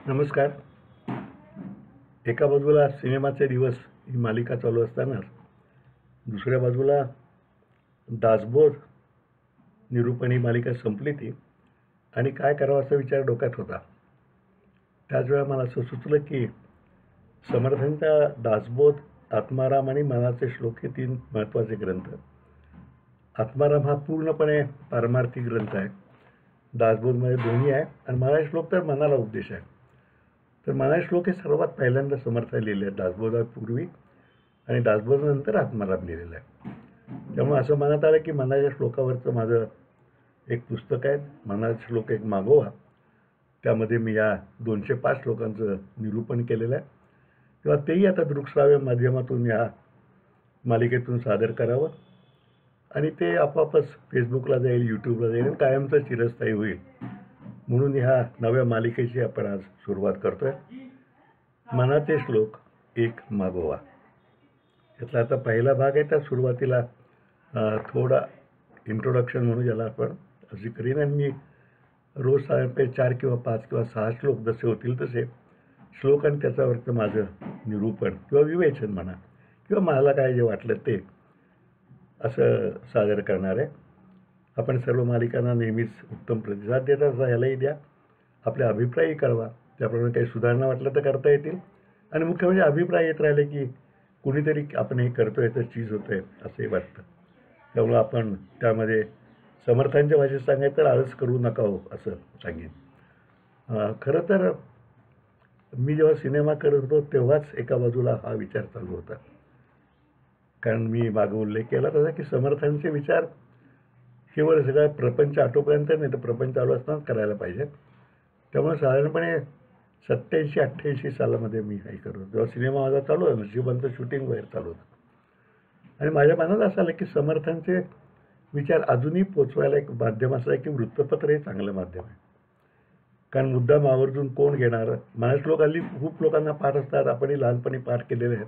नमस्कार. एका बाजूला सिनेमाचे दिवस ही मालिका चालू असतानाच दुसऱ्या बाजूला दासबोध निरूपण ही मालिका संपली ती आणि काय करावं असा विचार डोक्यात होता. त्याच वेळा मला असं सुचलं की समर्थांच्या दासबोध, आत्माराम आणि मनाचे श्लोक हे 3 महत्त्वाचे ग्रंथ. आत्माराम हा पूर्णपणे पारमार्थिक ग्रंथ आहे. दासबोधमध्ये दोन्ही आहे आणि मनाचे श्लोक तर मनाला उपदेश आहे. तर मनाचे श्लोक हे सर्वात पहिल्यांदा समर्थाने लिहिले आहेत, दासबोधापूर्वी, आणि दासबोधानंतर आत्माराम लिहिलेलं आहे. त्यामुळे असं मनात आलं की मनाच्या श्लोकावरचं माझं एक पुस्तक आहे, मनाचे श्लोक एक मागोवा. त्यामध्ये मी या 205 श्लोकांचं निरूपण केलेलं आहे. तेव्हा तेही आता दृकश्राव्य माध्यमातून या मालिकेतून सादर करावं आणि ते आपोआपच फेसबुकला जाईल, यूट्यूबला जाईल आणि कायमचं चिरस्थायी होईल. म्हणून ह्या नव्या मालिकेची आपण आज सुरुवात करतोय. मनाचे श्लोक एक मागोवा. यातला आता पहिला भाग आहे. त्या सुरुवातीला थोडा इंट्रोडक्शन म्हणून ज्याला आपण अशी करीन आणि मी रोज साधारणपणे 4 किंवा 5 किंवा 6 श्लोक जसे होतील तसे श्लोक आणि त्याच्यावरचं माझं निरूपण किंवा विवेचन म्हणा किंवा मला काय जे वाटलं ते असं सादर करणार आहे. आपण सर्व मालिकांना नेहमीच उत्तम प्रतिसाद देत असा यालाही द्या. आपले अभिप्रायही कळवा. त्याप्रमाणे काही सुधारणा वाटलं तर करता येतील आणि मुख्य म्हणजे अभिप्राय येत राहिले की कुणीतरी आपण हे करतोय तर चीज होतोय असंही वाटतं. त्यामुळं आपण त्यामध्ये समर्थांच्या भाषेत सांगायचं तर आळस करू नका हो असं सांगेन. खरं तर मी जेव्हा सिनेमा करत होतो तेव्हाच एका बाजूला हा विचार चालू होता. कारण मी मागे उल्लेख केला तसा की समर्थांचे विचार केवळ सगळा प्रपंच आटोपर्यंत नाही तर प्रपंच चालू असतानाच करायला पाहिजे. त्यामुळे साधारणपणे 87-88 सालामध्ये मी काही करत होतो. जेव्हा सिनेमा माझा चालू होता, नशिबांचं शूटिंग वगैरे चालू होतं आणि माझ्या मनात असं आलं की समर्थांचे विचार अजूनही पोचवायला एक माध्यम असं आहे की वृत्तपत्र हे चांगलं माध्यम आहे. कारण मुद्दाम आवर्जून कोण घेणार. मनाचे श्लोक हल्ली खूप लोकांना पाठ असतात, आपणही लहानपणी पाठ केलेले आहेत.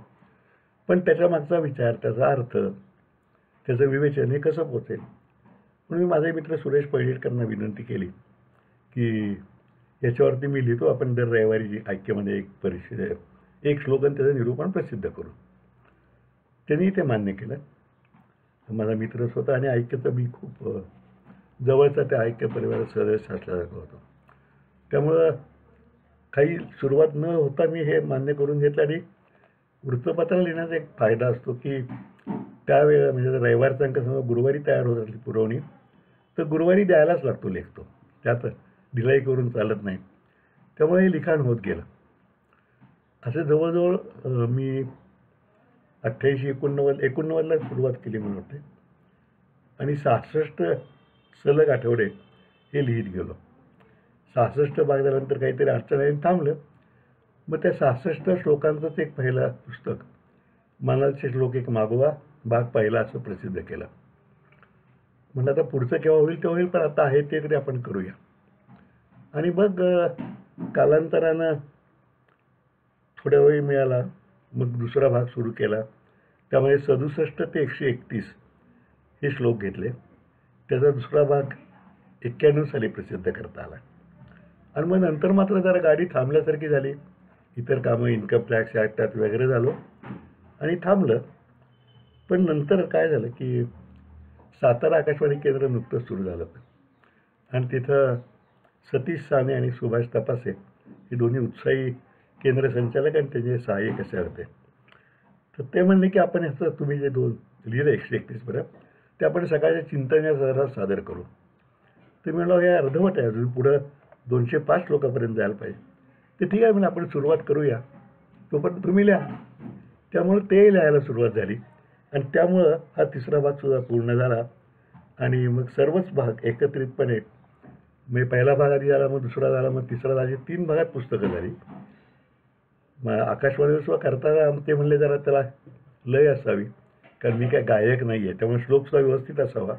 पण त्याच्यामागचा विचार, त्याचा अर्थ, त्याचं विवेचन हे कसं पोचेल. म्हणून मी माझे मित्र सुरेश पैठणकरांना विनंती केली की याच्यावरती मी लिहितो, आपण दर रविवारी ऐक्यमध्ये एक परिषद एक श्लोक आणि त्याचं निरूपण प्रसिद्ध करू. त्यांनी ते मान्य केलं. माझा मित्रच होता आणि ऐक्यचं मी खूप जवळचा त्या ऐक्य परिवारात सदस्य असल्यासारखं होतो. त्यामुळं काही सुरुवात न होता मी हे मान्य करून घेतलं. आणि वृत्तपत्र लिहिण्याचा एक फायदा असतो की त्यावेळेला म्हणजे रविवारचा अंक समजा गुरुवारी तयार होत असली पुरवणी तर गुरुवारी द्यायलाच लागतो लेख. तो त्यात ढिलाई करून चालत नाही. त्यामुळे हे लिखाण होत गेलं. असं जवळजवळ मी 88-89ला सुरुवात केली म्हणून वाटते आणि 66 सलग आठवडे हे लिहित गेलो. 66 भाग झाल्यानंतर काहीतरी अडचण आहे थांबलं. मग त्या 66 श्लोकांचंच एक पहिलं पुस्तक मनाचे श्लोक एक मागोवा भाग पहिला असं प्रसिद्ध केलं. म्हणलं आता पुढचं केव्हा होईल तेव्हा होईल, पण आता आहे ते तरी आपण करूया. आणि मग कालांतरानं थोड्या वेळी मिळाला. मग दुसरा भाग सुरू केला. त्यामध्ये 67 ते 131 हे श्लोक घेतले. त्याचा दुसरा भाग 91 साली प्रसिद्ध करता आला. आणि मग नंतर मात्र जरा गाडी थांबल्यासारखी झाली. इतर कामं, इन्कम टॅक्स ॲक्टात वगैरे झालो आणि थांबलं. पण नंतर काय झालं की सातारा आकाशवाणी केंद्र नुकतंच सुरू झालं आणि तिथं सतीश साने आणि सुभाष तपासे हे दोन्ही उत्साही केंद्र संचालक आणि त्याचे सहाय्यक असे होते. तर ते म्हणले की आपण ह्याचं तुम्ही जे 2 लिहिलं 131 पर्यंत ते आपण सकाळच्या चिंतन सादर करू. तर मी म्हणलं हे अर्धवट आहे, अजून पुढं 205 श्लोकापर्यंत जायला पाहिजे. ते ठीक आहे म्हणजे आपण सुरुवात करूया, तोपर्यंत तुम्ही लिहा. त्यामुळं ते लिहायला सुरुवात झाली आणि त्यामुळं हा तिसरा भागसुद्धा पूर्ण झाला. आणि मग सर्वच भाग एकत्रितपणे म्हणजे पहिला भाग आधी झाला, मग दुसरा झाला, मग तिसरा झाला. 3 भागात पुस्तकं झाली. मग आकाशवाणीवर सुद्धा करताना ते म्हणले जरा त्याला लय असावी, कारण मी काय गायक नाही आहे, त्यामुळे श्लोकसुद्धा व्यवस्थित असावा.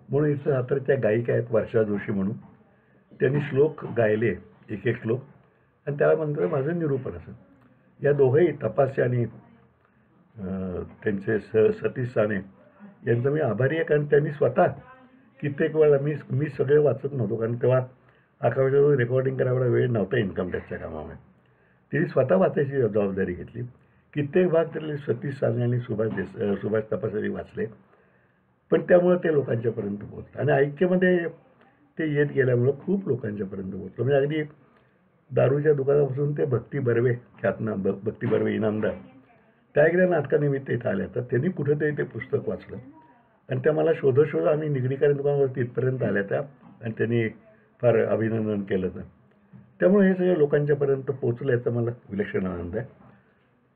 म्हणून इथं हाताच्या गायिका आहेत वर्षा जोशी म्हणून, त्यांनी श्लोक गायले एक एक श्लोक आणि त्याला म्हणतं माझं निरूपण असं. या दोघंही तपासे आणि त्यांचे सतीश साने यांचं मी आभारी आहे. कारण त्यांनी स्वतः कित्येक वेळा मी सगळे वाचत नव्हतो, कारण तेव्हा आकाशावर रेकॉर्डिंग करायला वेळ नव्हता इन्कम टॅक्सच्या कामामुळे. तिने स्वतः वाचायची जबाबदारी घेतली. कित्येक भाग त्यातले सतीश साने आणि सुभाष तपासारी वाचले, पण त्यामुळे ते लोकांच्यापर्यंत पोहोचलं आणि ऐक्यमध्ये ते येत गेल्यामुळं खूप लोकांच्यापर्यंत पोहोचलं. म्हणजे अगदी दारूच्या दुकानापासून ते भक्ती बर्वे ख्यातनाम भक्ती बर्वे इनामदार त्या एकदा नाटकानिमित्त इथं आल्या, तर त्यांनी कुठंतरी ते पुस्तक वाचलं आणि त्या मला शोधत आम्ही निगडीकरण दुकानावरती इथपर्यंत आल्या त्या आणि त्यांनी फार अभिनंदन केलं. तर त्यामुळे हे सगळं लोकांच्यापर्यंत पोचलं याचा मला विलक्षण आनंद आहे.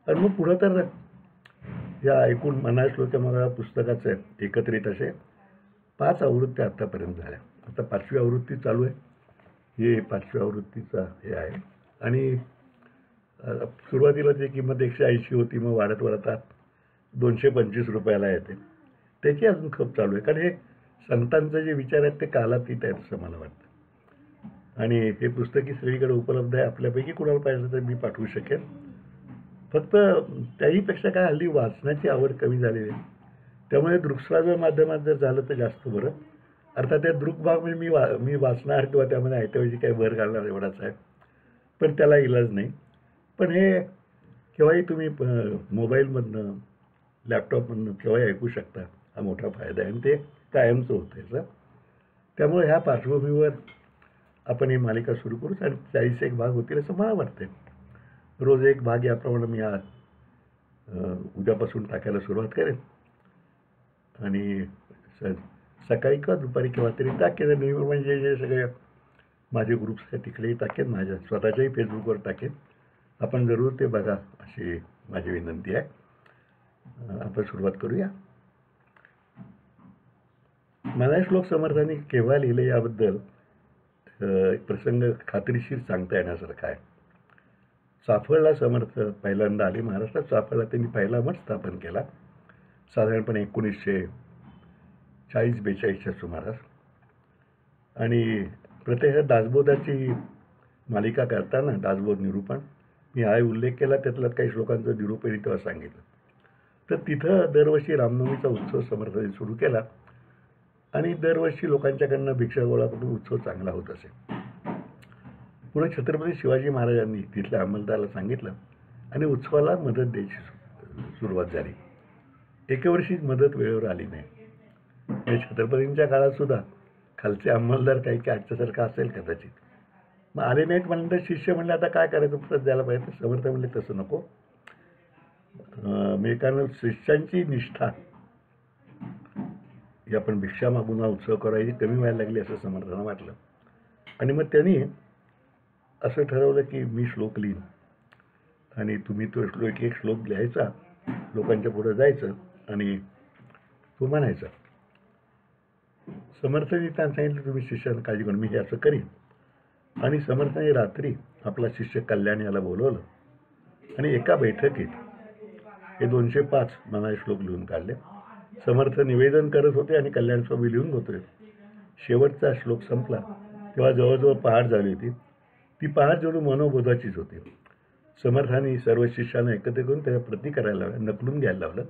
आणि मग पुढं तर या एकूण 50 श्लोक मला पुस्तकाचं एकत्रित असे 5 आवृत्त्या आत्तापर्यंत झाल्या. आता 5वी आवृत्ती चालू आहे. हे 5व्या आवृत्तीचा हे आहे आणि सुरुवातीला जी किंमत 180 होती, मग वाढत आता 225 रुपयाला येते. त्याची अजून खप चालू आहे, कारण हे संतांचे जे विचार आहेत ते कालातीत आहेत असं मला वाटतं. आणि हे पुस्तकी सगळीकडे उपलब्ध आहे. आपल्यापैकी कुणाला पाहिजे तर मी पाठवू शकेन. फक्त त्याहीपेक्षा काय हल्ली वाचण्याची आवड कमी झालेली आहे. त्यामुळे दृकश्राव्य माध्यमात जर झालं तर जास्त बरं. अर्थात त्या दृकभाग म्हणजे मी वाचणार किंवा त्यामध्ये ऐकण्याची काही भर घालणार एवढाच आहे, पण त्याला इलाज नाही. पण हे केव्हाही तुम्ही मोबाईलमधनं लॅपटॉपमधनं केव्हाही ऐकू शकता. हा मोठा फायदा आहे आणि ते कायमचं होतं याचं. त्यामुळे ह्या पार्श्वभूमीवर आपण ही मालिका सुरू करूच आणि 41 भाग होतील असं मला वाटतं. रोज एक भाग याप्रमाणे मी उद्यापासून टाकायला सुरुवात करेन आणि सकाळी किंवा दुपारी किंवा तरी टाकेन. नेहमी म्हणजे जे सगळे माझे ग्रुप्स आहेत तिकडेही टाकेन, माझ्या स्वतःच्याही फेसबुकवर टाकेन. आपण जरूर ते बघा अशी माझी विनंती आहे. आपण सुरुवात करूया. मला श्लोक समर्थांनी केव्हा लिहिले याबद्दल प्रसंग खात्रीशीर सांगता येण्यासारखा आहे. चाफळला समर्थ पहिल्यांदा आले. महाराष्ट्रात चाफळला त्यांनी पहिला मठ स्थापन केला साधारणपणे 1940-42च्या सुमारास. आणि प्रत्येक दासबोधाची मालिका करताना दासबोध निरूपण मी हा उल्लेख केला, त्यातला काही श्लोकांचं निरूपण तेव्हा सांगितलं. तर तिथं दरवर्षी रामनवमीचा उत्सव समर्थांनी सुरू केला आणि दरवर्षी लोकांच्याकडनं भिक्षा गोळा करून उत्सव चांगला होत असे. पुढे छत्रपती शिवाजी महाराजांनी तिथल्या अंमलदाराला सांगितलं आणि उत्सवाला मदत द्यायची सुरुवात झाली. एके वर्षी मदत वेळेवर आली नाही. म्हणजे छत्रपतींच्या काळात सुद्धा खालचे अंमलदार काही आजच्यासारखं असेल कदाचित. मग आले नाहीत म्हणल्यानंतर शिष्य म्हणले आता काय करायचं, परत द्यायला पाहिजे. समर्थ म्हणले तसं नको. म्हणजे कारण शिष्यांची निष्ठा ही आपण भिक्षा मागून हा उत्सव करायची कमी व्हायला लागली असं समर्थांना वाटलं. आणि मग त्यांनी असं ठरवलं की मी श्लोक लिहीन आणि तुम्ही तो एक श्लोक लिहायचा, लोकांच्या पुढं जायचं आणि तो म्हणायचा. समर्थांनी त्यांना सांगितलं तुम्ही शिष्यानं काळजी करून मी हे असं करीन. आणि समर्थांनी रात्री आपला शिष्य कल्याण याला बोलवलं आणि एका बैठकीत हे 205 मनाचे श्लोक लिहून काढले. समर्थ निवेदन करत होते आणि कल्याण स्वामी लिहून होते. शेवटचा श्लोक संपला तेव्हा जवळजवळ पहाट झाली होती. ती पहाट जणू मनोबोधाचीच होती. समर्थांनी सर्व शिष्यांना एकत्र करून त्याला प्रति करायला लावलं, नकलून घ्यायला लावलं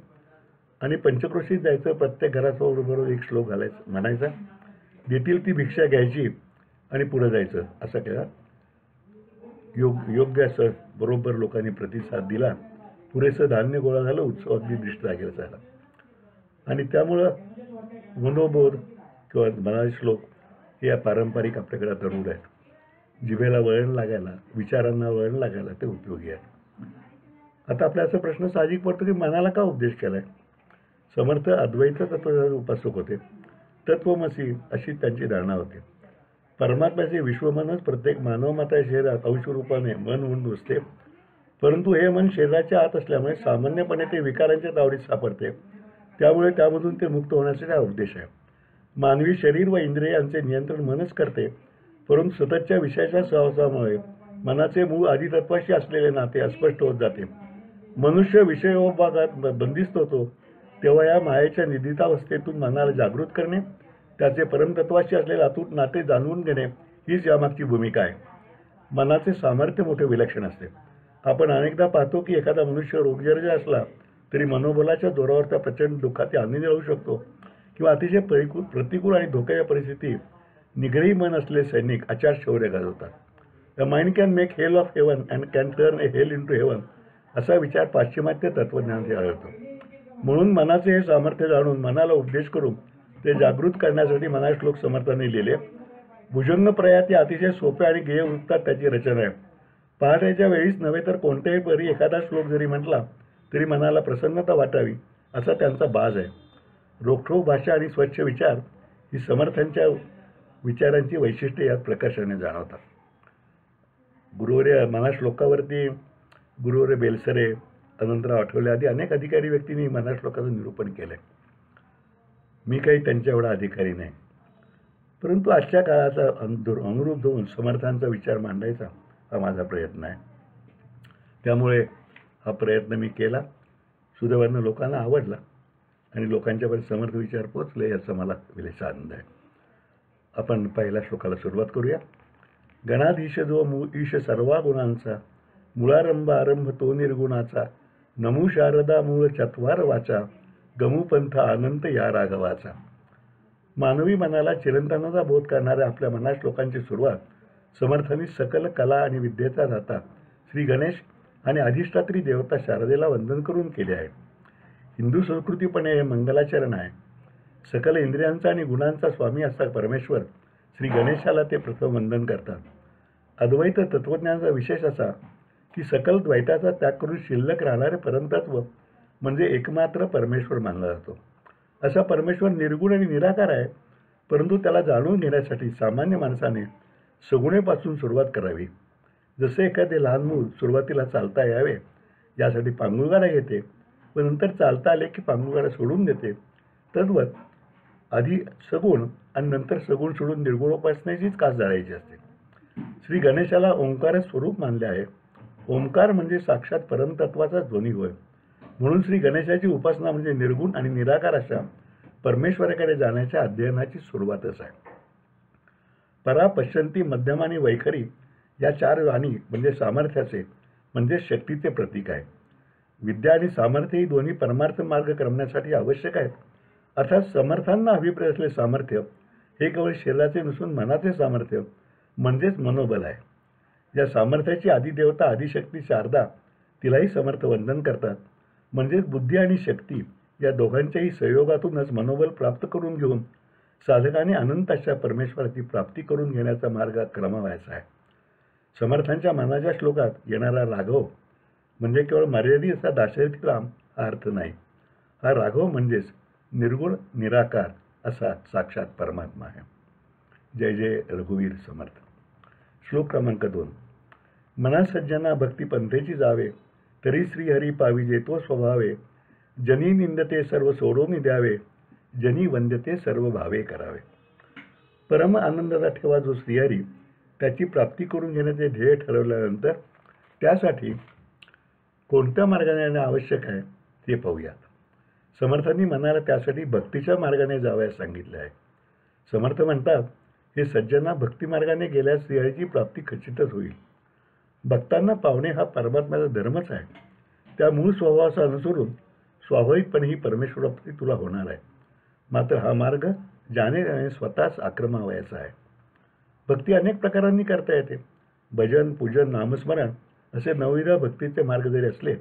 आणि पंचक्रोशीत जायचं. प्रत्येक घरासमोर एक श्लोक घालायचा, म्हणायचा, देतील ती भिक्षा घ्यायची आणि पुढे जायचं. असं केला. योग्य असं बरोबर लोकांनी प्रतिसाद दिला. पुरेसं धान्य गोळा झालं. उत्सव अगदी दृष्ट लागेल झाला. आणि त्यामुळं मनोबोध किंवा मनाचे श्लोक हे या पारंपरिक आपल्याकडे जरूर आहेत. जिभेला वळण लागायला, विचारांना वळण लागायला ते उपयोगी आहे. आता आपल्या असा प्रश्न साहजिक पडतो की मनाला का उपदेश केला आहे. समर्थ अद्वैत तत्त्वाचे उपासक होते. तत्वमसी अशी त्यांची धारणा होती. परमात्म्याचे विश्वमनच प्रत्येक मानवमाता शरीरात अंशरूपाने मन म्हणून बसते, परंतु हे मन शरीराच्या आत असल्यामुळे सामान्यपणे ते विकारांच्या तावडीत सापडते. त्यामुळे त्यामधून ते मुक्त होण्याचा हा उद्देश आहे. मानवी शरीर व इंद्रियांचे नियंत्रण मनच करते, परंतु सततच्या विषयाच्या सहवासामुळे मनाचे मूळ आदितत्वाशी असलेले नाते अस्पष्ट होत जाते. मनुष्य विषयोपभागात बंदिस्त होतो तेव्हा या मायेच्या निदितावस्थेतून मनाला जागृत करणे, त्याचे परमतत्वाशी असलेले अतूट नाते जाणून घेणे हीच यामागची भूमिका आहे. मनाचे सामर्थ्य मोठे विलक्षण असते. आपण अनेकदा पाहतो की एखादा मनुष्य रोगजर्जर असला तरी मनोबलाच्या जोरावर त्या प्रचंड दुःखात आनंदी राहू शकतो किंवा अतिशय प्रतिकूल आणि धोक्याच्या परिस्थितीत निग्रही मन असलेले सैनिक अचाट शौर्य गाजवतात। A mind can make hell of heaven and can turn a hell into heaven असा विचार पाश्चिमात्य तत्वज्ञानात आढळतो। म्हणून मनाचे हे सामर्थ्य जाणून मनाला उपदेश करून ते जागृत करण्यासाठी मनास श्लोक समर्थांनी लिहिले। भुजंग प्रयाती अतिशय सोप्या आणि गेय वृत्तात त्याची रचना आहे। पहाटेच्या वेळीच नव्हे तर कोणत्याही परी एखादा श्लोक जरी म्हटला तरी मनाला प्रसन्नता वाटावी असा त्यांचा बाज आहे। रोखठोक भाषा आणि स्वच्छ विचार ही समर्थांच्या विचारांची वैशिष्ट्ये यात प्रकर्षाने जाणवतात। गुरुवर्य मना श्लोकावरती गुरुवर्य बेलसरे, अनंतराव आठवले आदी अनेक अधिकारी व्यक्तींनी मना श्लोकाचं निरूपण केलंय। मी काही त्यांच्या एवढा अधिकारी नाही, परंतु आजच्या काळाचा अनुरूप होऊन समर्थांचा विचार मांडायचा हा माझा प्रयत्न आहे। त्यामुळे हा प्रयत्न मी केला, सुदैवानं लोकांना आवडला आणि लोकांच्यापर्यंत समर्थ विचार पोचले याचा मला विशेष आनंद आहे। आपण पहिल्या श्लोकाला सुरुवात करूया। गणाधीश जो ईश सर्वा गुणांचा, मूळारंभ आरंभ तो निर्गुणाचा, नमू शारदा मूळ चत्वार वाचा, गमू पंथ अनंत या राघवाचा। मानवी मनाला चिरंतनाचा बोध करणाऱ्या आपल्या मना श्लोकांची सुरुवात समर्थांनी सकल कला आणि विद्येचा दाता श्री गणेश आणि अधिष्ठात्री देवता शारदेला वंदन करून केले आहे। हिंदू संस्कृतीपणे हे मंगलाचरण आहे। सकल इंद्रियांचा आणि गुणांचा स्वामी असा परमेश्वर श्री गणेशाला ते प्रथम वंदन करतात। अद्वैत तत्वज्ञानाचा विशेष असा की सकल द्वैताचा त्याग करून शिल्लक राहणारे परमतत्व म्हणजे एकमात्र परमेश्वर मानला जातो। असा परमेश्वर निर्गुण आणि निराकार आहे, परंतु त्याला जाणून घेण्यासाठी सामान्य माणसाने सगुणेपासून सुरुवात करावी। जसे एखादे लहान मूल सुरुवातीला चालता यावे यासाठी पांघरुळगाडा घेते व नंतर चालता आले की पांघरुळगाडा सोडून देते, तद्वत आधी सगुण आणि नंतर सगुण सोडून निर्गुणोपासनेचीच कास धरायची असते। श्री गणेशाला ओंकार स्वरूप मानले आहे। ओंकार म्हणजे साक्षात परमतत्वाचा ध्वनी होय। म्हणून श्री गणेशाची उपासना म्हणजे निर्गुण आणि निराकार अशा परमेश्वराकडे जाण्याच्या अध्ययनाची सुरुवातच आहे। परा, पश्यंती, मध्यम आणि वैखरी या चार वाणी म्हणजे सामर्थ्याचे म्हणजे शक्तीचे प्रतीक आहे। विद्या आणि सामर्थ्य ही दोन्ही परमार्थ मार्ग करण्यासाठी आवश्यक आहेत। अर्थात समर्थांना अभिप्रेत असलेले सामर्थ्य हे केवळ शरीराचे नसून मनाचे सामर्थ्य म्हणजेच मनोबल आहे। या सामर्थ्याची आदिदेवता आदिशक्ती शारदा तिलाही समर्थ वंदन करतात। म्हणजेच बुद्धी आणि शक्ती या दोघांच्याही सहयोगातूनच मनोबल प्राप्त करून घेऊन साधकाने अनंत अशा परमेश्वराची प्राप्ती करून घेण्याचा मार्ग क्रमवायचा आहे। समर्थांच्या मनाच्या श्लोकात येणारा राघव म्हणजे केवळ मर्यादित असा दाशरथी राम हा अर्थ नाही। हा राघव म्हणजेच निर्गुण निराकार असा साक्षात परमात्मा आहे। जय जय रघुवीर समर्थ। श्लोक क्रमांक 2। मना सज्जना भक्ती पंथेची जावे, तरी श्रीहरी पाविजे तो स्वभावे, जनी निंदते सर्व सोडून द्यावे, जनी वंद्यते सर्व भावे करावे। परम आनंदाचा ठेवा जो श्रीहरी त्याची प्राप्ती करून घेण्याचे ध्येय ठरवल्यानंतर त्यासाठी कोणत्या मार्गाने येणे आवश्यक आहे ते पाहूयात। समर्थांनी मनाला त्यासाठी भक्तीच्या मार्गाने जावयास सांगितले आहे। समर्थ म्हणतात, हे सज्जना भक्ती मार्गाने गेल्यास श्रीहरीची प्राप्ती खचितच होईल। भक्तांना पावणे हा परमात्म्याचा धर्मच आहे। त्या मूळ स्वभावाचा अनुसरून स्वाभाविकपणे ही परमेश्वराप्ती तुला होणार आहे। मात्र हा मार्ग ज्याने स्वतःच आक्रमावायचा आहे। भक्ती अनेक प्रकारांनी करता येते। भजन, पूजन, नामस्मरण असे नवविध भक्तीचे मार्ग जरी असले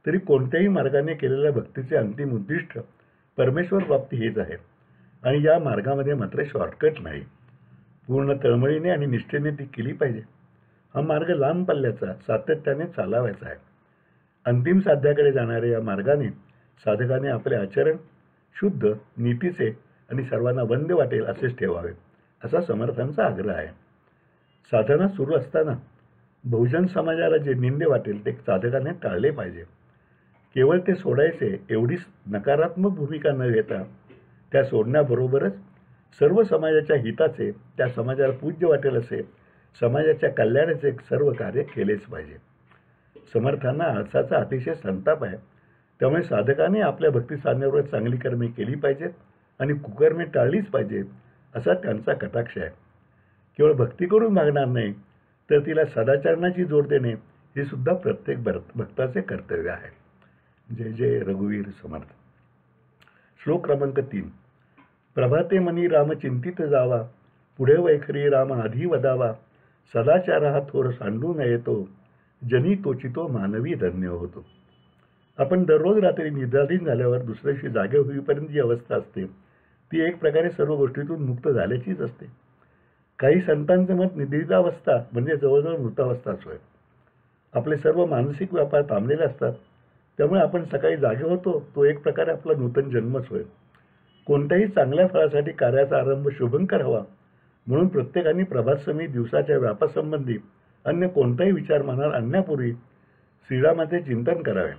तरी कोणत्याही मार्गाने केलेल्या भक्तीचे अंतिम उद्दिष्ट परमेश्वर प्राप्ती हेच आहे आणि या मार्गामध्ये मात्र शॉर्टकट नाही। पूर्ण तळमळीने आणि निष्ठेने ती केली पाहिजे। हा मार्ग लांब पल्ल्याचा सातत्याने चालावायचा आहे। अंतिम साध्याकडे जाणाऱ्या या मार्गाने साधकाने आपले आचरण शुद्ध, नीतीचे आणि सर्वांना वंद्य वाटेल असेच ठेवावे असा समर्थांचा आग्रह आहे। साधना सुरू असताना बहुजन समाजाला जे निंदे वाटेल ते साधकाने टाळले पाहिजे। केवळ ते सोडायचे एवढीच नकारात्मक भूमिका न घेता त्या सोडण्याबरोबरच सर्व समाजाच्या हिताचे, त्या समाजाला पूज्य वाटेल असे समाजाच्या कल्याणाचे सर्व कार्य केलेच पाहिजे। समर्थांना आळसाचा अतिशय संताप आहे, त्यामुळे साधकाने आपल्या भक्ती साधण्याबरोबर चांगली कर्मे केली पाहिजेत आणि कुकर्मे टाळलीच पाहिजेत असा त्यांचा कटाक्ष आहे। केवळ भक्ती करून भागणार नाही तर तिला सदाचरणाची जोड देणे हे सुद्धा प्रत्येक भक्ताचे कर्तव्य आहे। जय जय रघुवीर समर्थ। श्लोक क्रमांक 3। प्रभाते मनी राम चिंतित जावा, पुढे वैखरी राम आधी वदावा, सदाचार हा थोर सांडू नये तो, जनी तोचितो मानवी धन्य होतो. आपण दररोज रात्री निद्राधीन झाल्यावर दुसऱ्या दिवशी जागे होईपर्यंत जी अवस्था असते ती एक प्रकारे सर्व गोष्टीतून मुक्त झाल्याचीच असते. काही संतांचं मत निद्रितावस्था म्हणजे जवळजवळ मृतावस्थाच होय. आपले सर्व मानसिक व्यापार थांबलेले असतात, त्यामुळे आपण सकाळी जागे होतो तो एक प्रकारे आपला नूतन जन्मच होय. कोणत्याही चांगल्या फळासाठी कार्याचा आरंभ शुभंकर हवा, म्हणून प्रत्येकाने प्रभातसमयी दिवसाच्या व्यापासंबंधी अन्य कोणताही विचार मनात आणण्यापूर्वी श्रीरामाचे चिंतन करावे.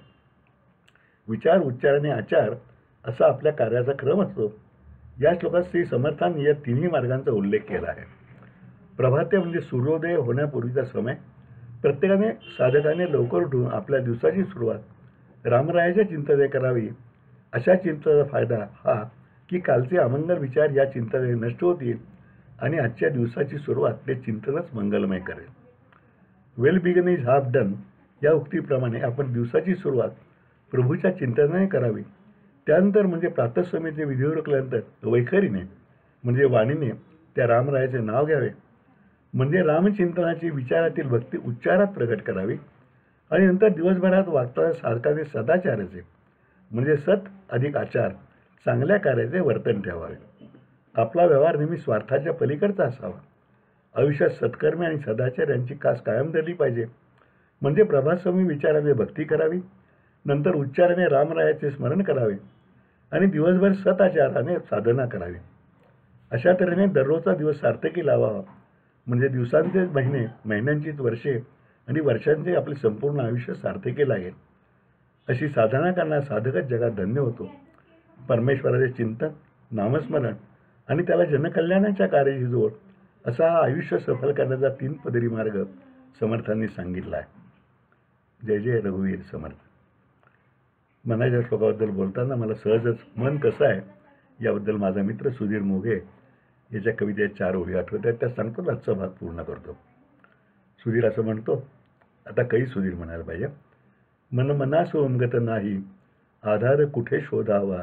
विचार, उच्चार आणि आचार असा आपल्या कार्याचा क्रम असतो. या श्लोकात श्री समर्थांनी या तिन्ही मार्गांचा उल्लेख केला आहे. प्रभाते म्हणजे सूर्योदय होण्यापूर्वीचा समय. प्रत्येकाने साधकाने लवकर उठून आपल्या दिवसाची सुरुवात रामरायाच्या चिंतने करावी. अशा चिंतनाचा फायदा हा की कालचे अमंगल विचार या चिंतने नष्ट होतील आणि आजच्या दिवसाची सुरुवात ते चिंतनच मंगलमय करेल. Well begun is half done या उक्तीप्रमाणे आपण दिवसाची सुरुवात प्रभूच्या चिंतनाने करावी. त्यानंतर म्हणजे प्रातःसमयीचे विधी उरकल्यानंतर वैखरीने म्हणजे वाणीने त्या रामरायाचे नाव घ्यावे. म्हणजे रामचिंतनाची विचारातील भक्ती उच्चारात प्रकट करावी. आणि नंतर दिवसभरात वागताना सारखाने सदाचाराचे म्हणजे सत अधिक आचार चांगल्या कार्याचे वर्तन ठेवावे. आपला व्यवहार नेहमी स्वार्थाच्या पलीकडचा असावा. आयुष्यात सत्कर्मे आणि सदाचार यांची कास कायम धरली पाहिजे. म्हणजे प्रभातसमयी विचाराने भक्ती करावी, नंतर उच्चाराने रामरायाचे स्मरण करावे आणि दिवसभर सदाचाराने साधना करावी. अशा तऱ्हेने दररोजचा दिवस सार्थकी लावावा. म्हणजे दिवसांचे महिने, महिन्यांचीच वर्षे आणि वर्षांचे आपले संपूर्ण आयुष्य सार्थकी लागेल. अशी साधना करणारा साधकच जगात धन्य होतो. परमेश्वराचे चिंतन, नामस्मरण आणि त्याला जनकल्याणाच्या कार्याची जोड असा हा आयुष्य सफल करण्याचा 3 पदरी मार्ग समर्थांनी सांगितला आहे. जय जय रघुवीर समर्थ. मनाच्या श्लोकाबद्दल बोलताना मला सहजच मन कसं आहे याबद्दल माझा मित्र सुधीर मोघे याच्या कवितेत 4 ओळी आठवत आहेत, त्या सांगतो. आजचा भाग पूर्ण करतो. सुधीर असं म्हणतो, आता काही सुधीर म्हणायला पाहिजे. मन मनास उमगत नाही, आधार कुठे शोधावा,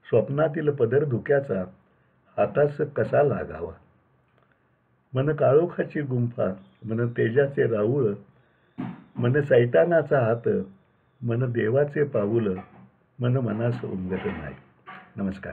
स्वप्नातील पदर धुक्याचा हातास कसा लागावा. मन काळोखाची गुंफा, मन तेजाचे राऊळ, मन सैतानाचा हात, मन देवाचे पाऊल, मन मनास उमगत नाही. नमस्कार.